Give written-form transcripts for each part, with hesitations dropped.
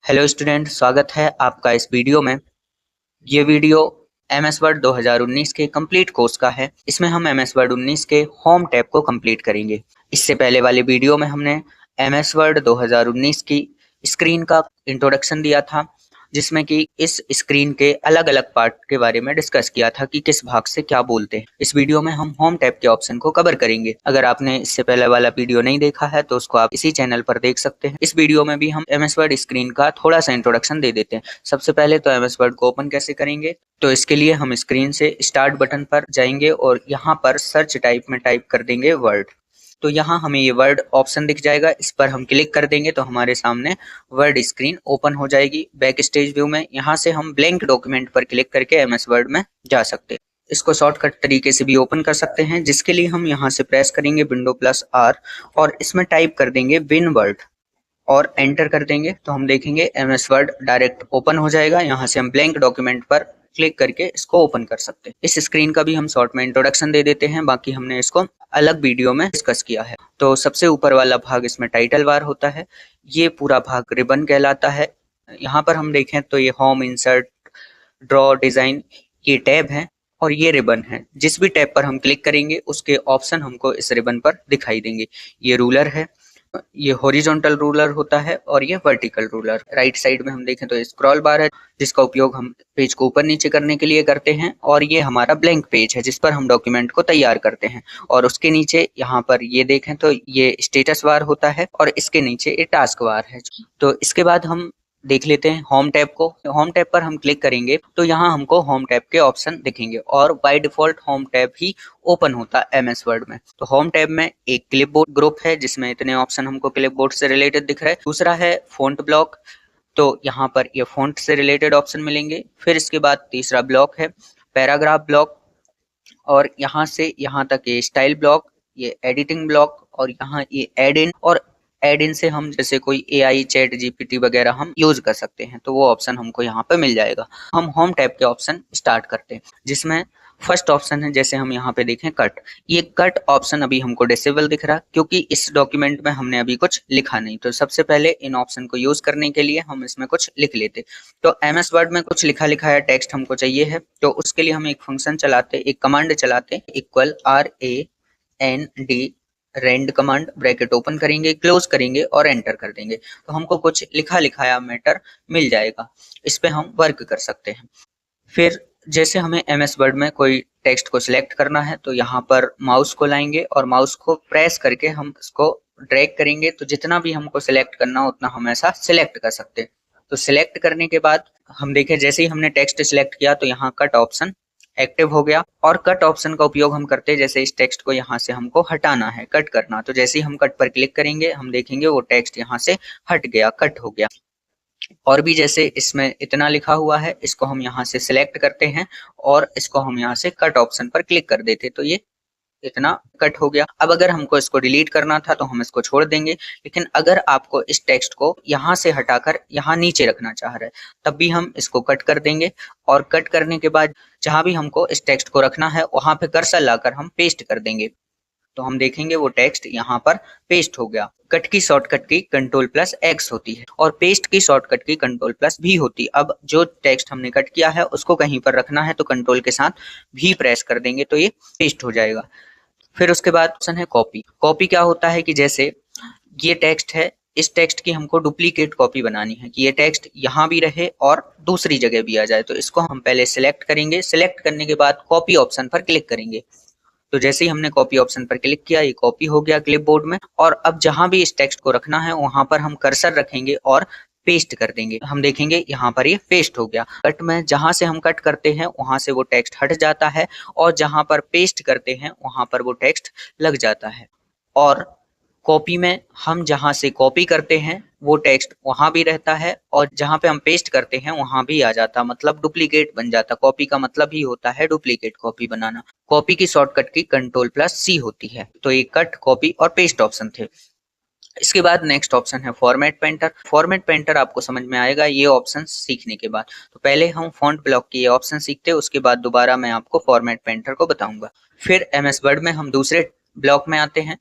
Hello student, स्वागत है आपका इस वीडियो में। ये वीडियो एमएस वर्ड 2019 के कंप्लीट कोर्स का है। इसमें हम एमएस वर्ड 19 के होम टैब को कंप्लीट करेंगे। इससे पहले वाले वीडियो में हमने एमएस वर्ड 2019 की स्क्रीन का इंट्रोडक्शन दिया था, जिसमें कि इस स्क्रीन के अलग अलग पार्ट के बारे में डिस्कस किया था कि किस भाग से क्या बोलते हैं। इस वीडियो में हम होम टैब के ऑप्शन को कवर करेंगे। अगर आपने इससे पहले वाला वीडियो नहीं देखा है तो उसको आप इसी चैनल पर देख सकते हैं। इस वीडियो में भी हम एमएस वर्ड स्क्रीन का थोड़ा सा इंट्रोडक्शन दे देते हैं। सबसे पहले तो एमएस वर्ड को ओपन कैसे करेंगे, तो इसके लिए हम स्क्रीन से स्टार्ट बटन पर जाएंगे और यहाँ पर सर्च टाइप में टाइप कर देंगे वर्ड। तो यहाँ हमें ये वर्ड ऑप्शन दिख जाएगा, इस पर हम क्लिक कर देंगे तो हमारे सामने वर्ड स्क्रीन ओपन हो जाएगी। बैक स्टेज व्यू में यहाँ से हम ब्लैंक डॉक्यूमेंट पर क्लिक करके एमएस वर्ड में जा सकते हैं। इसको शॉर्टकट तरीके से भी ओपन कर सकते हैं, जिसके लिए हम यहाँ से प्रेस करेंगे विंडो प्लस आर और इसमें टाइप कर देंगे विन वर्ड और एंटर कर देंगे तो हम देखेंगे एमएस वर्ड डायरेक्ट ओपन हो जाएगा। यहाँ से हम ब्लैंक डॉक्यूमेंट पर क्लिक करके इसको ओपन कर सकते हैं। इस स्क्रीन का भी हम शॉर्ट में इंट्रोडक्शन दे देते हैं, बाकी हमने इसको अलग वीडियो में डिस्कस किया है। तो सबसे ऊपर वाला भाग इसमें टाइटल बार होता है, ये पूरा भाग रिबन कहलाता है। यहाँ पर हम देखें तो ये होम, इंसर्ट, ड्रॉ, डिजाइन ये टैब है और ये रिबन है। जिस भी टैब पर हम क्लिक करेंगे उसके ऑप्शन हमको इस रिबन पर दिखाई देंगे। ये रूलर है, ये हॉरिजॉन्टल रूलर होता है और ये वर्टिकल रूलर। राइट साइड में हम देखें तो स्क्रॉल बार है, जिसका उपयोग हम पेज को ऊपर नीचे करने के लिए करते हैं। और ये हमारा ब्लैंक पेज है जिस पर हम डॉक्यूमेंट को तैयार करते हैं। और उसके नीचे यहाँ पर ये देखें तो ये स्टेटस बार होता है और इसके नीचे ये टास्क बार है। तो इसके बाद हम देख लेते हैं होम टैब को। होम टैब पर हम क्लिक करेंगे तो यहाँ हमको होम टैब के ऑप्शन दिखेंगे और by default home tab he open होता है एमएस वर्ड में। तो होम टैब में एक क्लिपबोर्ड ग्रुप है जिसमें इतने ऑप्शन हमको क्लिपबोर्ड से रिलेटेड दिख रहा है। दूसरा है फॉन्ट ब्लॉक, तो यहाँ पर ये फॉन्ट से रिलेटेड ऑप्शन मिलेंगे। फिर इसके बाद तीसरा ब्लॉक है पैराग्राफ ब्लॉक और यहाँ से यहाँ तक ये स्टाइल ब्लॉक, ये एडिटिंग ब्लॉक और यहाँ ये एड इन। और एड इन से हम जैसे कोई एआई, चैट जीपीटी वगैरह हम यूज कर सकते हैं, तो वो ऑप्शन हमको यहाँ पे मिल जाएगा। हम होम टैब के ऑप्शन स्टार्ट करते हैं, जिसमें फर्स्ट ऑप्शन है, जैसे हम यहाँ पे देखें कट। ये कट ऑप्शन अभी हमको डिसेबल दिख रहा है क्योंकि इस डॉक्यूमेंट में हमने अभी कुछ लिखा नहीं। तो सबसे पहले इन ऑप्शन को यूज करने के लिए हम इसमें कुछ लिख लेते। तो एमएस वर्ड में कुछ लिखा लिखाया टेक्स्ट हमको चाहिए है, तो उसके लिए हम एक फंक्शन चलाते, एक कमांड चलाते, equal RAND rand command, bracket open करेंगे, क्लोज करेंगे और एंटर कर देंगे तो हमको कुछ लिखा लिखाया मैटर मिल जाएगा। इस पे हम वर्क कर सकते हैं। फिर जैसे हमें एमएस वर्ड में कोई टेक्स्ट को सिलेक्ट करना है तो यहाँ पर माउस को लाएंगे और माउस को प्रेस करके हम इसको ड्रैग करेंगे, तो जितना भी हमको सिलेक्ट करना हो उतना हम ऐसा सिलेक्ट कर सकते हैं। तो सिलेक्ट करने के बाद हम देखें जैसे ही हमने टेक्स्ट सिलेक्ट किया तो यहाँ कट ऑप्शन एक्टिव हो गया। और कट ऑप्शन का उपयोग हम करते हैं जैसे इस टेक्स्ट को यहाँ से हमको हटाना है, कट करना, तो जैसे ही हम कट पर क्लिक करेंगे हम देखेंगे वो टेक्स्ट यहाँ से हट गया, कट हो गया। और भी जैसे इसमें इतना लिखा हुआ है, इसको हम यहाँ से सिलेक्ट करते हैं और इसको हम यहाँ से कट ऑप्शन पर क्लिक कर देते तो ये इतना कट हो गया। अब अगर हमको इसको डिलीट करना था तो हम इसको छोड़ देंगे, लेकिन अगर आपको इस टेक्स्ट को यहाँ से हटाकर यहाँ नीचे रखना चाह रहे हैं तब भी हम इसको कट कर देंगे। और कट करने के बाद जहां भी हमको इस टेक्स्ट को रखना है वहां पे कर्सर लाकर हम पेस्ट कर देंगे, तो हम देखेंगे वो टेक्स्ट यहाँ पर पेस्ट हो गया। कट की शॉर्टकट की Ctrl+X होती है और पेस्ट की शॉर्टकट की Ctrl+V होती है। अब जो टेक्स्ट हमने कट किया है उसको कहीं पर रखना है तो कंट्रोल के साथ V प्रेस कर देंगे तो ये पेस्ट हो जाएगा। फिर उसके बाद ऑप्शन है कॉपी। कॉपी क्या होता है कि जैसे ये टेक्स्ट है, इस टेक्स्ट की हमको डुप्लीकेट कॉपी बनानी है कि ये टेक्स्ट यहाँ भी रहे और दूसरी जगह भी आ जाए, तो इसको हम पहले सिलेक्ट करेंगे। सिलेक्ट करने के बाद कॉपी ऑप्शन पर क्लिक करेंगे, तो जैसे ही हमने कॉपी ऑप्शन पर क्लिक किया ये कॉपी हो गया क्लिपबोर्ड में। और अब जहां भी इस टेक्स्ट को रखना है वहां पर हम कर्सर रखेंगे और पेस्ट कर देंगे। हम देखेंगे यहाँ पर ये पेस्ट हो गया। कट में जहां से हम कट करते हैं वहां से वो टेक्स्ट हट जाता है और जहां पर पेस्ट करते हैं वहां पर वो टेक्स्ट लग जाता है। और कॉपी में हम जहां से कॉपी करते हैं वो टेक्स्ट वहां भी रहता है और जहां पे हम पेस्ट करते हैं वहां भी आ जाता, मतलब डुप्लीकेट बन जाता। कॉपी का मतलब ही होता है डुप्लीकेट कॉपी बनाना। कॉपी की शॉर्टकट की Ctrl+C होती है। तो ये कट, कॉपी और पेस्ट ऑप्शन थे। इसके बाद नेक्स्ट ऑप्शन है फॉर्मेट पेंटर। फॉर्मेट पेंटर आपको समझ में आएगा ये ऑप्शन सीखने के बाद। तो पहले हम फॉन्ट ब्लॉक की ये ऑप्शन सीखते हैं, उसके बाद दोबारा मैं आपको फॉर्मेट पेंटर को बताऊंगा। फिर एमएस वर्ड में हम दूसरे ब्लॉक में आते हैं।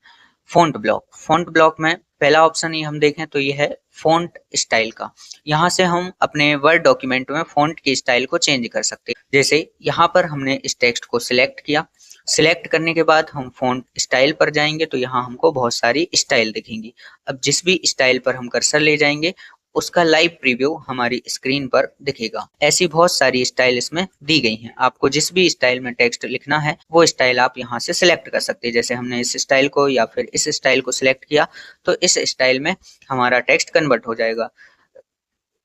Font block. फ़ॉन्ट ब्लॉक में पहला ऑप्शन ये हम देखें तो ये है फ़ॉन्ट स्टाइल का। यहाँ से हम अपने वर्ड डॉक्यूमेंट में फ़ॉन्ट की स्टाइल को चेंज कर सकते हैं। जैसे यहाँ पर हमने इस टेक्स्ट को सिलेक्ट किया, सिलेक्ट करने के बाद हम फ़ॉन्ट स्टाइल पर जाएंगे तो यहाँ हमको बहुत सारी स्टाइल दिखेंगी। अब जिस भी स्टाइल पर हम कर्सर ले जाएंगे उसका लाइव प्रीव्यू हमारी स्क्रीन पर दिखेगा। ऐसी बहुत सारी स्टाइल इसमें दी गई हैं। आपको जिस भी स्टाइल में टेक्स्ट लिखना है वो स्टाइल आप यहाँ से सिलेक्ट कर सकते हैं। जैसे हमने इस स्टाइल को या फिर इस स्टाइल को सिलेक्ट किया तो इस स्टाइल में हमारा टेक्स्ट कन्वर्ट हो जाएगा।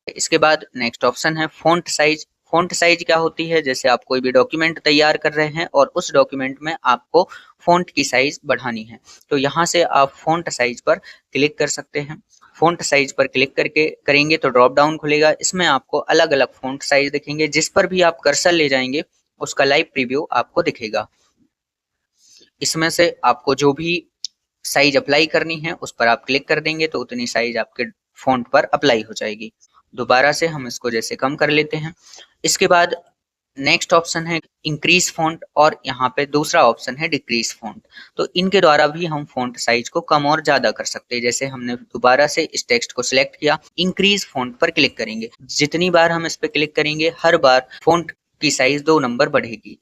इसके बाद नेक्स्ट ऑप्शन है फ़ॉन्ट साइज। फ़ॉन्ट साइज क्या होती है, जैसे आप कोई भी डॉक्यूमेंट तैयार कर रहे हैं और उस डॉक्यूमेंट में आपको फ़ॉन्ट की साइज बढ़ानी है तो यहाँ से आप फ़ॉन्ट साइज पर क्लिक कर सकते हैं। फ़ॉन्ट साइज पर क्लिक करके करेंगे तो ड्रॉप डाउन खुलेगा। इसमें आपको अलग अलग फ़ॉन्ट साइज दिखेंगे। जिस पर भी आप कर्सर ले जाएंगे उसका लाइव प्रीव्यू आपको दिखेगा। इसमें से आपको जो भी साइज अप्लाई करनी है उस पर आप क्लिक कर देंगे तो उतनी साइज आपके फ़ॉन्ट पर अप्लाई हो जाएगी। दोबारा से हम इसको जैसे कम कर लेते हैं। इसके बाद नेक्स्ट ऑप्शन है इंक्रीज फ़ॉन्ट और यहाँ पे दूसरा ऑप्शन है डिक्रीज फ़ॉन्ट। तो इनके द्वारा भी हम फ़ॉन्ट साइज को कम और ज़्यादा कर सकते हैं। जैसे हमने दोबारा से इस टेक्स्ट को सिलेक्ट किया, इंक्रीज फ़ॉन्ट पर क्लिक करेंगे। जितनी बार हम इस पर क्लिक करेंगे हर बार फ़ॉन्ट की साइज 2 नंबर बढ़ेगी।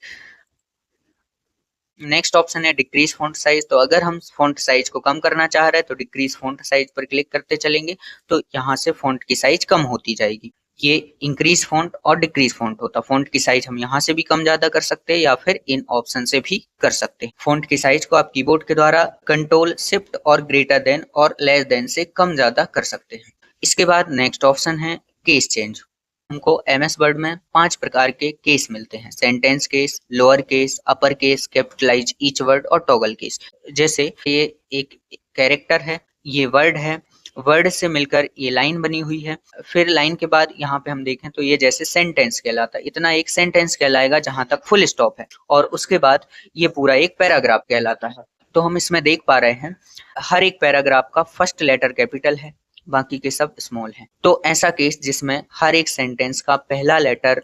नेक्स्ट ऑप्शन है डिक्रीज फ़ॉन्ट साइज। तो अगर हम फ़ॉन्ट साइज को कम करना चाह रहे हैं तो डिक्रीज फ़ॉन्ट साइज पर क्लिक करते चलेंगे तो यहाँ से फ़ॉन्ट की साइज कम होती जाएगी। ये इंक्रीज फ़ॉन्ट और डिक्रीज फ़ॉन्ट होता है। फ़ॉन्ट की साइज हम यहाँ से भी कम ज़्यादा कर सकते हैं या फिर इन ऑप्शन से भी कर सकते हैं। फ़ॉन्ट की साइज को आप कीबोर्ड के द्वारा कंट्रोल शिफ्ट और ग्रेटर देन और लेस देन से कम ज़्यादा कर सकते हैं। इसके बाद नेक्स्ट ऑप्शन है केस चेंज। हमको एमएस वर्ड में 5 प्रकार के केस मिलते हैं, sentence case, lower case, upper case, capitalise each word और टॉगल केस। जैसे ये एक कैरेक्टर है, ये वर्ड है, वर्ड से मिलकर ये लाइन बनी हुई है। फिर लाइन के बाद यहाँ पे हम देखें तो ये जैसे सेंटेंस कहलाता है। इतना एक सेंटेंस कहलाएगा जहां तक फुल स्टॉप है और उसके बाद ये पूरा एक पैराग्राफ कहलाता है। तो हम इसमें देख पा रहे हैं हर एक पैराग्राफ का फर्स्ट लेटर कैपिटल है, बाकी के सब स्मॉल हैं। तो ऐसा केस जिसमें हर एक सेंटेंस का पहला लेटर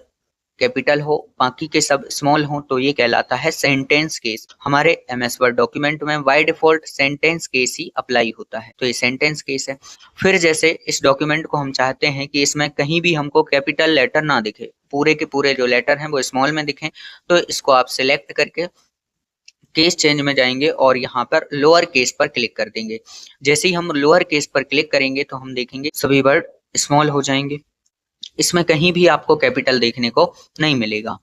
कैपिटल हो, बाकी के सब स्मॉल हो, तो ये कहलाता है सेंटेंस केस। हमारे एमएस वर्ड डॉक्यूमेंट में by default sentence case he apply होता है, तो ये सेंटेंस केस है। फिर जैसे इस डॉक्यूमेंट को हम चाहते हैं कि इसमें कहीं भी हमको कैपिटल लेटर ना दिखे, पूरे के पूरे जो लेटर हैं वो स्मॉल में दिखें, तो इसको आप सिलेक्ट करके केस चेंज में जाएंगे और यहाँ पर लोअर केस पर क्लिक कर देंगे। जैसे ही हम लोअर केस पर क्लिक करेंगे तो हम देखेंगे सभी वर्ड स्मॉल हो जाएंगे। इसमें कहीं भी आपको कैपिटल देखने को नहीं मिलेगा।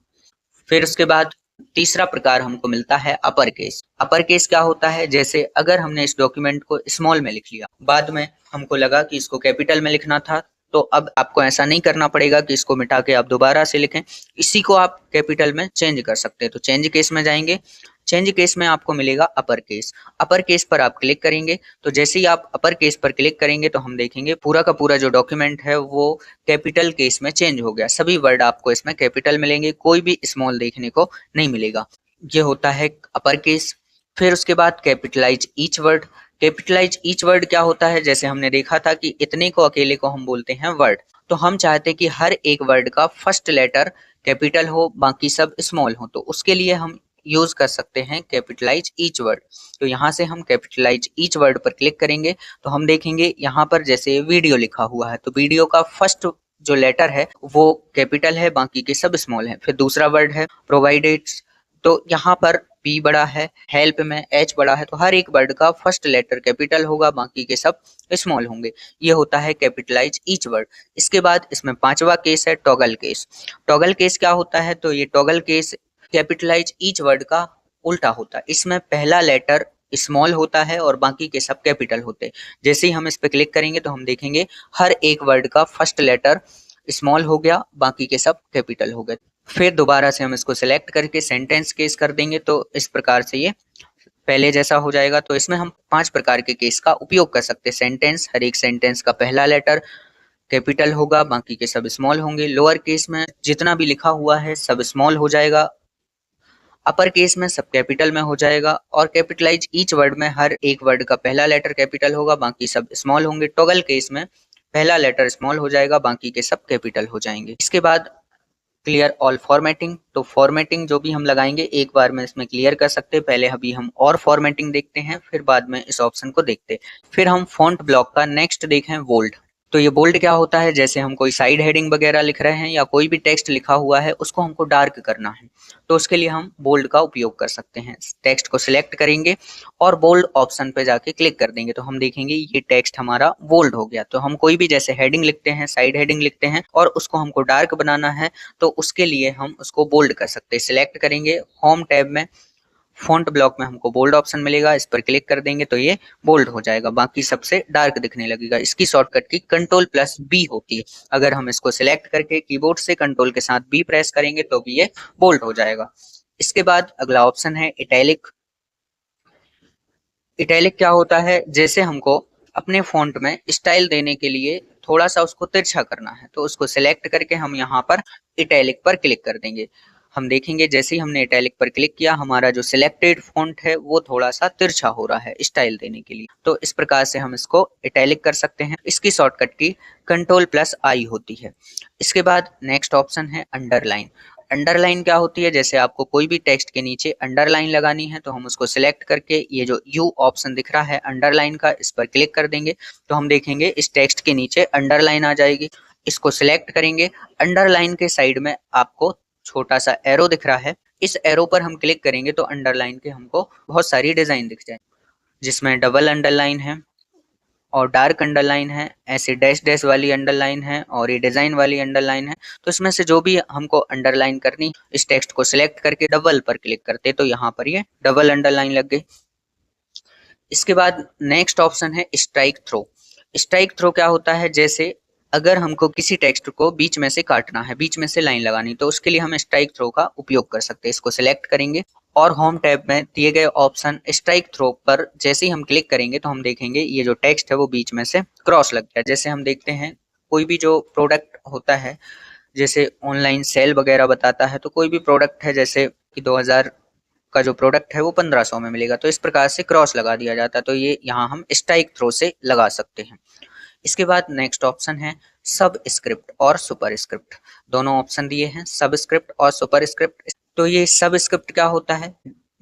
फिर उसके बाद तीसरा प्रकार हमको मिलता है अपर केस। अपर केस क्या होता है, जैसे अगर हमने इस डॉक्यूमेंट को स्मॉल में लिख लिया, बाद में हमको लगा कि इसको कैपिटल में लिखना था, तो अब आपको ऐसा नहीं करना पड़ेगा कि इसको मिटा के आप दोबारा से लिखें, इसी को आप कैपिटल में चेंज कर सकते हैं। तो चेंज केस में जाएंगे, चेंज केस में आपको मिलेगा अपर केस। अपर केस पर आप क्लिक करेंगे तो जैसे ही आप अपर केस पर क्लिक करेंगे तो हम देखेंगे पूरा का पूरा जो डॉक्यूमेंट है वो कैपिटल केस में चेंज हो गया। सभी वर्ड आपको इसमें कैपिटल मिलेंगे, कोई भी स्मॉल देखने को नहीं मिलेगा। ये होता है अपर केस। फिर उसके बाद capitalise each word. Capitalise each word क्या होता है, जैसे हमने देखा था कि इतने को अकेले को हम बोलते हैं वर्ड, तो हम चाहते हैं कि हर एक वर्ड का फर्स्ट लेटर कैपिटल हो, बाकी सब स्मॉल हो, तो उसके लिए हम यूज कर सकते हैं कैपिटलाइज ईच वर्ड। तो यहाँ से हम कैपिटलाइज ईच वर्ड पर क्लिक करेंगे तो हम देखेंगे यहाँ पर जैसे वीडियो लिखा हुआ है तो वीडियो का फर्स्ट जो लेटर है वो कैपिटल है, बाकी के सब स्मॉल है। फिर दूसरा वर्ड है प्रोवाइडेड, तो यहाँ पर P बड़ा है, हेल्प में H बड़ा है, तो हर एक वर्ड का फर्स्ट लेटर कैपिटल होगा, बाकी के सब स्मॉल होंगे। ये होता है कैपिटलाइज ईच वर्ड। इसके बाद इसमें पांचवा केस है टॉगल केस। टॉगल केस क्या होता है, तो ये toggle case capitalise each word का उल्टा होता है। इसमें पहला लेटर स्मॉल होता है और बाकी के सब कैपिटल होते हैं। जैसे ही हम इस पर क्लिक करेंगे तो हम देखेंगे हर एक वर्ड का फर्स्ट लेटर स्मॉल हो गया, बाकी के सब कैपिटल हो गए। फिर दोबारा से हम इसको सिलेक्ट करके सेंटेंस केस कर देंगे तो इस प्रकार से ये पहले जैसा हो जाएगा। तो इसमें हम 5 प्रकार के केस का उपयोग कर सकते हैं। सेंटेंस, हर एक सेंटेंस का पहला लेटर कैपिटल होगा, बाकी के सब स्मॉल होंगे। लोअर केस में जितना भी लिखा हुआ है सब स्मॉल हो जाएगा, अपर केस में सब कैपिटल में हो जाएगा, और कैपिटलाइज ईच वर्ड में हर एक वर्ड का पहला लेटर कैपिटल होगा, बाकी सब स्मॉल होंगे। टॉगल केस में पहला लेटर स्मॉल हो जाएगा, बाकी के सब कैपिटल हो जाएंगे। इसके बाद क्लियर ऑल फॉर्मेटिंग, तो फॉर्मेटिंग जो भी हम लगाएंगे एक बार में इसमें क्लियर कर सकते हैं। पहले अभी हम और फॉर्मेटिंग देखते हैं, फिर बाद में इस ऑप्शन को देखते हैं। फिर हम फॉन्ट ब्लॉक का नेक्स्ट देखें बोल्ड। तो ये बोल्ड क्या होता है, जैसे हम कोई साइड हेडिंग वगैरह लिख रहे हैं या कोई भी टेक्स्ट लिखा हुआ है उसको हमको डार्क करना है, तो उसके लिए हम बोल्ड का उपयोग कर सकते हैं। टेक्स्ट को सिलेक्ट करेंगे और बोल्ड ऑप्शन पे जाके क्लिक कर देंगे तो हम देखेंगे ये टेक्स्ट हमारा बोल्ड हो गया। तो हम कोई भी जैसे हेडिंग लिखते हैं, साइड हेडिंग लिखते हैं और उसको हमको डार्क बनाना है, तो उसके लिए हम उसको बोल्ड कर सकते हैं। सिलेक्ट करेंगे, होम टैब में फॉन्ट ब्लॉक में हमको बोल्ड ऑप्शन मिलेगा, इस पर क्लिक कर देंगे तो ये बोल्ड हो जाएगा, बाकी सबसे डार्क दिखने लगेगा। इसकी शॉर्टकट की Ctrl+B होती है। अगर हम इसको सिलेक्ट करके कीबोर्ड से कंट्रोल के साथ B प्रेस करेंगे तो भी ये बोल्ड हो जाएगा। इसके बाद अगला ऑप्शन है इटैलिक। इटैलिक क्या होता है, जैसे हमको अपने फॉन्ट में स्टाइल देने के लिए थोड़ा सा उसको तिरछा करना है, तो उसको सिलेक्ट करके हम यहाँ पर इटैलिक पर क्लिक कर देंगे। हम देखेंगे जैसे ही हमने इटैलिक पर क्लिक किया हमारा जो सिलेक्टेड फॉन्ट है वो थोड़ा सा तिरछा हो रहा है स्टाइल देने के लिए, तो इस प्रकार से हम इसको इटैलिक कर सकते हैं। इसकी शॉर्टकट की Ctrl+I होती है। इसके बाद नेक्स्ट ऑप्शन है अंडरलाइन। अंडरलाइन क्या होती है, जैसे आपको कोई भी टेक्स्ट के नीचे अंडरलाइन लगानी है तो हम उसको सिलेक्ट करके ये जो यू ऑप्शन दिख रहा है अंडरलाइन का, इस पर क्लिक कर देंगे तो हम देखेंगे इस टेक्स्ट के नीचे अंडरलाइन आ जाएगी। इसको सिलेक्ट करेंगे, अंडरलाइन के साइड में आपको छोटा सा एरो दिख रहा है, इस एरो पर हम क्लिक करेंगे तो अंडरलाइन के हमको बहुत सारी डिजाइन दिख जाए, जिसमें डबल अंडरलाइन है और डार्क अंडरलाइन है, ऐसे डैश डैश वाली अंडरलाइन है और ये डिजाइन वाली अंडरलाइन है। तो इसमें से जो भी हमको अंडरलाइन करनी, इस टेक्स्ट को सिलेक्ट करके डबल पर क्लिक करते तो यहाँ पर ये डबल अंडरलाइन लग गई। इसके बाद नेक्स्ट ऑप्शन है स्ट्राइक थ्रो। स्ट्राइक थ्रो क्या होता है, जैसे अगर हमको किसी टेक्स्ट को बीच में से काटना है, बीच में से लाइन लगानी, तो उसके लिए हम स्ट्राइक थ्रो का उपयोग कर सकते हैं। इसको सिलेक्ट करेंगे और होम टैब में दिए गए ऑप्शन स्ट्राइक थ्रो पर जैसे ही हम क्लिक करेंगे तो हम देखेंगे ये जो टेक्स्ट है वो बीच में से क्रॉस लग गया। जैसे हम देखते हैं कोई भी जो प्रोडक्ट होता है, जैसे ऑनलाइन सेल वगैरह बताता है, तो कोई भी प्रोडक्ट है जैसे कि 2000 का जो प्रोडक्ट है वो 1500 में मिलेगा, तो इस प्रकार से क्रॉस लगा दिया जाता है, तो ये यहाँ हम स्ट्राइक थ्रो से लगा सकते हैं। इसके बाद नेक्स्ट ऑप्शन है सब स्क्रिप्ट और सुपर स्क्रिप्ट। दोनों ऑप्शन दिए हैं, सब स्क्रिप्ट और सुपर स्क्रिप्ट। तो ये सब स्क्रिप्ट क्या होता है,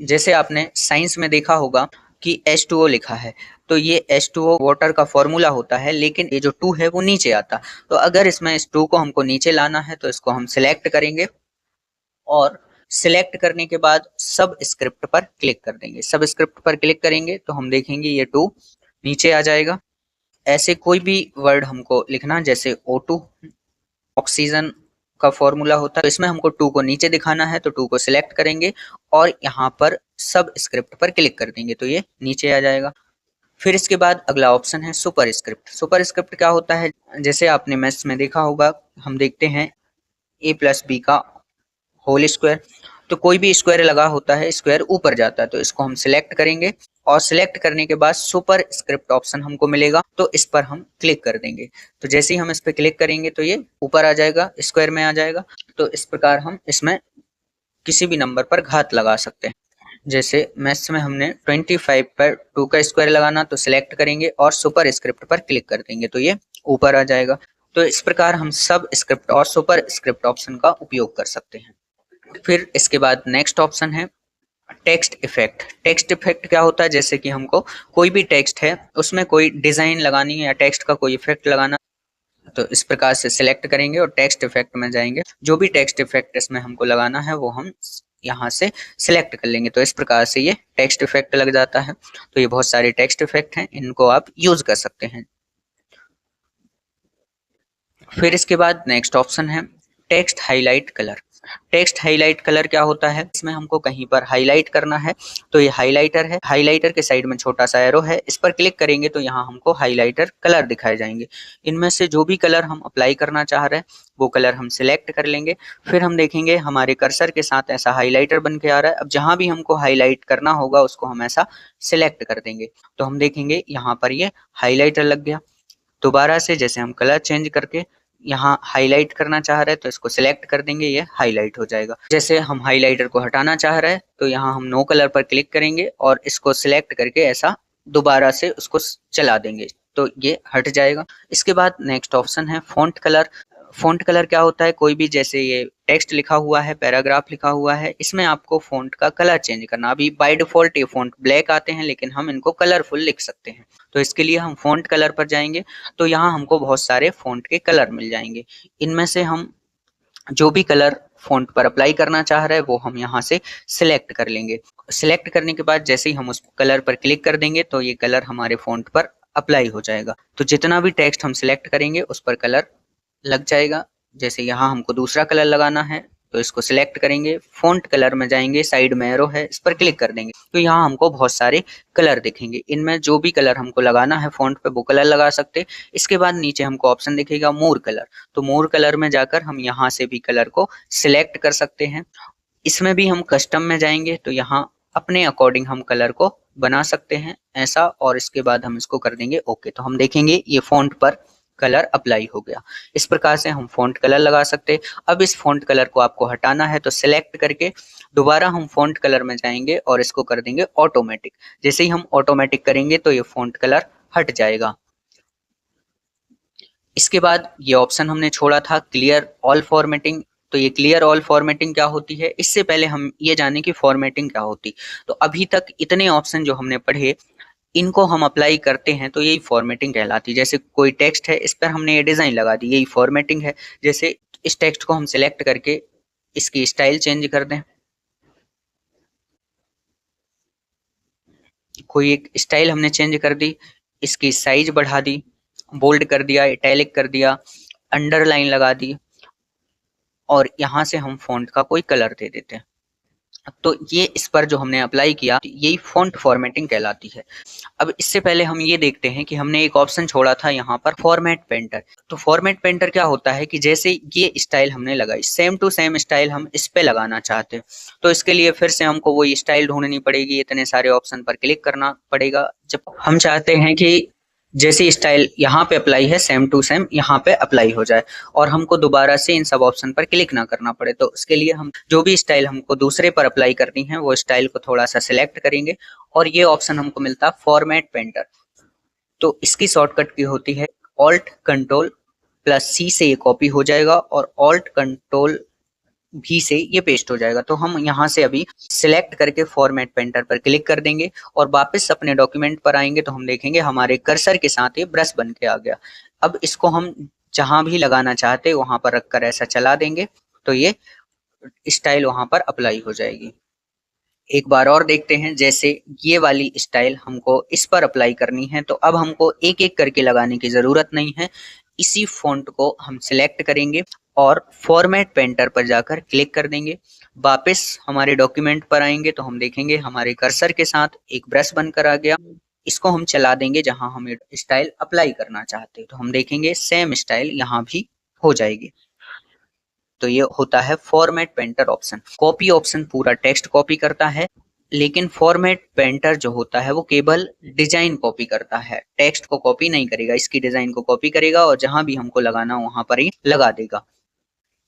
जैसे आपने साइंस में देखा होगा कि H2O लिखा है, तो ये H2O वाटर का फॉर्मूला होता है, लेकिन ये जो 2 है वो नीचे आता। तो अगर इसमें इस 2 को हमको नीचे लाना है तो इसको हम सिलेक्ट करेंगे और सिलेक्ट करने के बाद सब स्क्रिप्ट पर क्लिक कर देंगे। सब स्क्रिप्ट पर क्लिक करेंगे तो हम देखेंगे ये 2 नीचे आ जाएगा। ऐसे कोई भी वर्ड हमको लिखना, जैसे O2 ऑक्सीजन का फॉर्मूला होता है, तो इसमें हमको 2 को नीचे दिखाना है तो 2 को सिलेक्ट करेंगे और यहाँ पर सब स्क्रिप्ट पर क्लिक कर देंगे तो ये नीचे आ जाएगा। फिर इसके बाद अगला ऑप्शन है सुपर स्क्रिप्ट। सुपर स्क्रिप्ट क्या होता है, जैसे आपने मैथ्स में देखा होगा, हम देखते हैं A+B का होल स्क्वायर, तो कोई भी स्क्वायर लगा होता है स्क्वायर ऊपर जाता है, तो इसको हम सिलेक्ट करेंगे और सिलेक्ट करने के बाद सुपर स्क्रिप्ट ऑप्शन हमको मिलेगा तो इस पर हम क्लिक कर देंगे। तो जैसे ही हम इस पर क्लिक करेंगे तो ये ऊपर आ जाएगा, स्क्वायर में आ जाएगा। तो इस प्रकार हम इसमें किसी भी नंबर पर घात लगा सकते हैं। जैसे मैथ्स में हमने 25 पर 2 का स्क्वायर लगाना, तो सिलेक्ट करेंगे और सुपर स्क्रिप्ट पर क्लिक कर देंगे तो ये ऊपर आ जाएगा। तो इस प्रकार हम सब स्क्रिप्ट और सुपर स्क्रिप्ट ऑप्शन का उपयोग कर सकते हैं। फिर इसके बाद नेक्स्ट ऑप्शन है टेक्स्ट इफेक्ट। टेक्स्ट इफेक्ट क्या होता है, जैसे कि हमको कोई भी टेक्स्ट है उसमें कोई डिजाइन लगानी है या टेक्स्ट का कोई इफेक्ट लगाना, तो इस प्रकार से सिलेक्ट करेंगे और टेक्स्ट इफेक्ट में जाएंगे। जो भी टेक्स्ट इफेक्ट इसमें हमको लगाना है वो हम यहाँ से सिलेक्ट कर लेंगे, तो इस प्रकार से ये टेक्स्ट इफेक्ट लग जाता है। तो ये बहुत सारे टेक्स्ट इफेक्ट हैं, इनको आप यूज कर सकते हैं। फिर इसके बाद नेक्स्ट ऑप्शन है text highlight colour. Text highlight colour क्या होता है, इसमें हमको कहीं पर हाईलाइट करना है, तो ये हाईलाइटर है, हाईलाइटर के साइड में छोटा सा एरो है, इस पर क्लिक करेंगे तो यहाँ हमको हाईलाइटर कलर दिखाए जाएंगे। इनमें से जो भी कलर हम अप्लाई करना चाह रहे हैं वो कलर हम सिलेक्ट कर लेंगे। फिर हम देखेंगे हमारे कर्सर के साथ ऐसा हाईलाइटर बन के आ रहा है। अब जहां भी हमको हाईलाइट करना होगा उसको हम ऐसा सिलेक्ट कर देंगे तो हम देखेंगे यहाँ पर ये हाईलाइटर लग गया। दोबारा से जैसे हम कलर चेंज करके यहाँ हाईलाइट करना चाह रहे हैं तो इसको सिलेक्ट कर देंगे, ये हाईलाइट हो जाएगा। जैसे हम हाईलाइटर को हटाना चाह रहे हैं तो यहाँ हम नो कलर पर क्लिक करेंगे और इसको सिलेक्ट करके ऐसा दोबारा से उसको चला देंगे तो ये हट जाएगा। इसके बाद नेक्स्ट ऑप्शन है फॉन्ट कलर। फ़ॉन्ट कलर क्या होता है, कोई भी जैसे ये टेक्स्ट लिखा हुआ है, पैराग्राफ लिखा हुआ है, इसमें आपको फ़ॉन्ट का कलर चेंज करना। अभी बाय डिफ़ॉल्ट ये फ़ॉन्ट ब्लैक आते हैं, लेकिन हम इनको कलरफुल लिख सकते हैं। तो इसके लिए हम फ़ॉन्ट कलर पर जाएंगे, तो यहाँ हमको बहुत सारे फ़ॉन्ट के कलर मिल जाएंगे। इनमें से हम जो भी कलर फ़ॉन्ट पर अप्लाई करना चाह रहे हैं वो हम यहाँ से सिलेक्ट कर लेंगे। सिलेक्ट करने के बाद जैसे ही हम उस कलर पर क्लिक कर देंगे तो ये कलर हमारे फ़ॉन्ट पर अप्लाई हो जाएगा। तो जितना भी टेक्स्ट हम सिलेक्ट करेंगे उस पर कलर लग जाएगा। जैसे यहाँ हमको दूसरा कलर लगाना है तो इसको सिलेक्ट करेंगे, फ़ॉन्ट कलर में जाएंगे, साइड में एरो है, इस पर क्लिक कर देंगे तो यहाँ हमको बहुत सारे कलर दिखेंगे। इनमें जो भी कलर हमको लगाना है फ़ॉन्ट पे वो कलर लगा सकते। इसके बाद नीचे हमको ऑप्शन दिखेगा मोर कलर, तो मोर कलर में जाकर हम यहाँ से भी कलर को सिलेक्ट कर सकते हैं। इसमें भी हम कस्टम में जाएंगे तो यहाँ अपने अकॉर्डिंग हम कलर को बना सकते हैं ऐसा, और इसके बाद हम इसको कर देंगे ओके। तो हम देखेंगे ये फ़ॉन्ट पर कलर अप्लाई हो गया। इस प्रकार से हम फ़ॉन्ट कलर लगा सकते हैं। अब इस फ़ॉन्ट कलर को आपको हटाना है तो सिलेक्ट करके दोबारा हम फ़ॉन्ट कलर में जाएंगे और इसको कर देंगे ऑटोमेटिक। जैसे ही हम ऑटोमेटिक करेंगे तो ये फ़ॉन्ट कलर हट जाएगा। इसके बाद ये ऑप्शन हमने छोड़ा था क्लियर ऑल फॉर्मेटिंग। तो ये क्लियर ऑल फॉर्मेटिंग क्या होती है, इससे पहले हम ये जाने कि फॉर्मेटिंग क्या होती। तो अभी तक इतने ऑप्शन जो हमने पढ़े इनको हम अप्लाई करते हैं तो यही फॉर्मेटिंग कहलाती है। जैसे कोई टेक्स्ट है, इस पर हमने ये डिज़ाइन लगा दी, यही फॉर्मेटिंग है। जैसे इस टेक्स्ट को हम सिलेक्ट करके इसकी स्टाइल चेंज कर दें, कोई एक स्टाइल हमने चेंज कर दी, इसकी साइज बढ़ा दी, बोल्ड कर दिया, इटैलिक कर दिया, अंडरलाइन लगा दी, और यहाँ से हम फ़ॉन्ट का कोई कलर दे देते हैं। तो ये इस पर जो हमने अप्लाई किया यही फ़ॉन्ट फॉर्मेटिंग कहलाती है। अब इससे पहले हम ये देखते हैं कि हमने एक ऑप्शन छोड़ा था यहाँ पर फॉर्मेट पेंटर। तो फॉर्मेट पेंटर क्या होता है कि जैसे ये स्टाइल हमने लगाई, सेम टू सेम स्टाइल हम इस पे लगाना चाहते हैं तो इसके लिए फिर से हमको वही स्टाइल ढूंढनी पड़ेगी, इतने सारे ऑप्शन पर क्लिक करना पड़ेगा। जब हम चाहते हैं कि जैसी स्टाइल यहाँ पे अप्लाई है सेम टू सेम यहाँ पे अप्लाई हो जाए और हमको दोबारा से इन सब ऑप्शन पर क्लिक ना करना पड़े, तो उसके लिए हम जो भी स्टाइल हमको दूसरे पर अप्लाई करनी है वो स्टाइल को थोड़ा सा सिलेक्ट करेंगे और ये ऑप्शन हमको मिलता है फॉर्मेट पेंटर। तो इसकी शॉर्टकट की होती है ऑल्ट कंट्रोल प्लस सी से ये कॉपी हो जाएगा और ऑल्ट कंट्रोल भी से ये पेस्ट हो जाएगा। तो हम यहाँ से अभी सिलेक्ट करके फॉर्मेट पेंटर पर क्लिक कर देंगे और वापस अपने डॉक्यूमेंट पर आएंगे तो हम देखेंगे हमारे कर्सर के साथ ये ब्रश बन के आ गया। अब इसको हम जहां भी लगाना चाहते वहां पर रखकर ऐसा चला देंगे तो ये स्टाइल वहां पर अप्लाई हो जाएगी। एक बार और देखते हैं, जैसे ये वाली स्टाइल हमको इस पर अप्लाई करनी है तो अब हमको एक एक करके लगाने की ज़रूरत नहीं है। इसी फॉन्ट को हम सिलेक्ट करेंगे और फॉर्मेट पेंटर पर जाकर क्लिक कर देंगे। वापस हमारे डॉक्यूमेंट पर आएंगे तो हम देखेंगे हमारे कर्सर के साथ एक ब्रश बनकर आ गया। इसको हम चला देंगे जहां हम स्टाइल अप्लाई करना चाहते हैं तो हम देखेंगे सेम स्टाइल यहाँ भी हो जाएगी। तो ये होता है format painter option. Copy option पूरा टेक्स्ट कॉपी करता है, लेकिन फॉर्मेट पेंटर जो होता है वो केवल डिजाइन कॉपी करता है, टेक्स्ट को कॉपी नहीं करेगा, इसकी डिजाइन को कॉपी करेगा और जहां भी हमको लगाना वहां पर ही लगा देगा।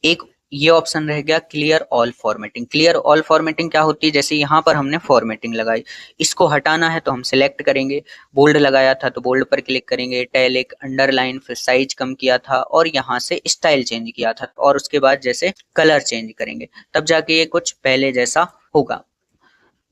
एक ये ऑप्शन रह गया clear all formatting. Clear all formatting क्या होती है, जैसे यहाँ पर हमने फॉर्मेटिंग लगाई, इसको हटाना है तो हम सिलेक्ट करेंगे, बोल्ड लगाया था तो बोल्ड पर क्लिक करेंगे, इटैलिक, अंडरलाइन, फिर साइज कम किया था और यहाँ से स्टाइल चेंज किया था और उसके बाद जैसे कलर चेंज करेंगे तब जाके ये कुछ पहले जैसा होगा।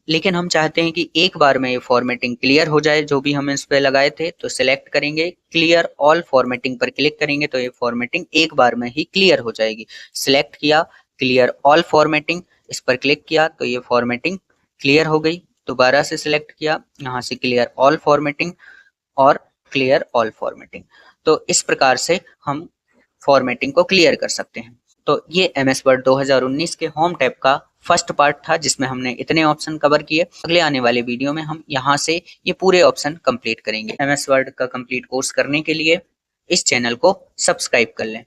लेकिन हम चाहते हैं कि एक बार में ये फॉर्मेटिंग क्लियर हो जाए जो भी हम इस पे लगाए थे, तो सिलेक्ट करेंगे, क्लियर ऑल फॉर्मेटिंग पर क्लिक करेंगे तो ये फॉर्मेटिंग एक बार में ही क्लियर हो जाएगी। सिलेक्ट किया, क्लियर ऑल फॉर्मेटिंग, इस पर क्लिक किया तो ये फॉर्मेटिंग क्लियर हो गई। दोबारा से सिलेक्ट किया, यहाँ से क्लियर ऑल फॉर्मेटिंग और क्लियर ऑल फॉर्मेटिंग। तो इस प्रकार से हम फॉर्मेटिंग को क्लियर कर सकते हैं। तो ये MS वर्ड 2019 के होम टैब का फर्स्ट पार्ट था जिसमें हमने इतने ऑप्शन कवर किए। अगले आने वाले वीडियो में हम यहाँ से ये पूरे ऑप्शन कंप्लीट करेंगे। MS वर्ड का कंप्लीट कोर्स करने के लिए इस चैनल को सब्सक्राइब कर लें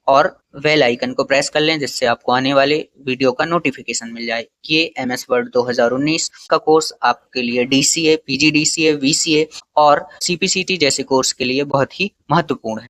और बेल आइकन को प्रेस कर लें जिससे आपको आने वाले वीडियो का नोटिफिकेशन मिल जाए। ये MS वर्ड 2019 का कोर्स आपके लिए DCA, PGDCA, VCA और CPCT जैसे कोर्स के लिए बहुत ही महत्वपूर्ण है।